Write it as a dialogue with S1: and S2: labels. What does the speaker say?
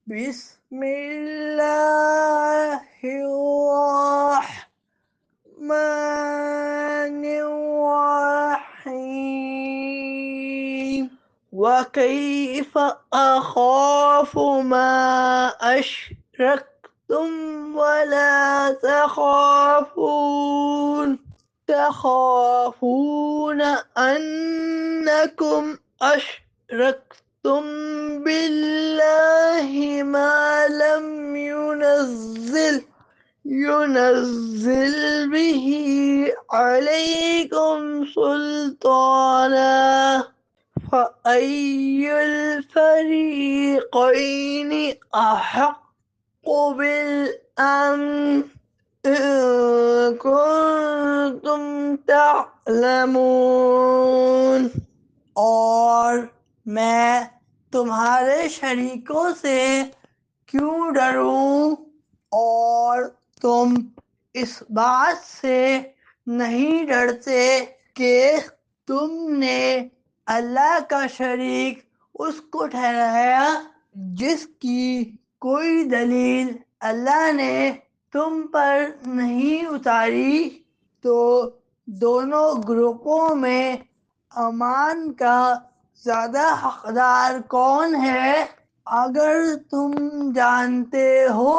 S1: بسم اللہ الرحمن الرحیم وَكَيْفَ أَخَافُ مَا أَشْرَكْتُمْ وَلَا تخافون أنكم أشركتم بالله ما لم ينزل به عليكم سلطانا فأي الفريقين أحق بالأمن إن كنتم تعلمون۔ اور میں تمہارے شریکوں سے کیوں ڈروں، اور تم اس بات سے نہیں ڈرتے کہ تم نے اللہ کا شریک اس کو ٹھہرایا جس کی کوئی دلیل اللہ نے تم پر نہیں اتاری۔ تو دونوں گروپوں میں امان کا زیادہ حقدار کون ہے؟ اگر تم جانتے ہو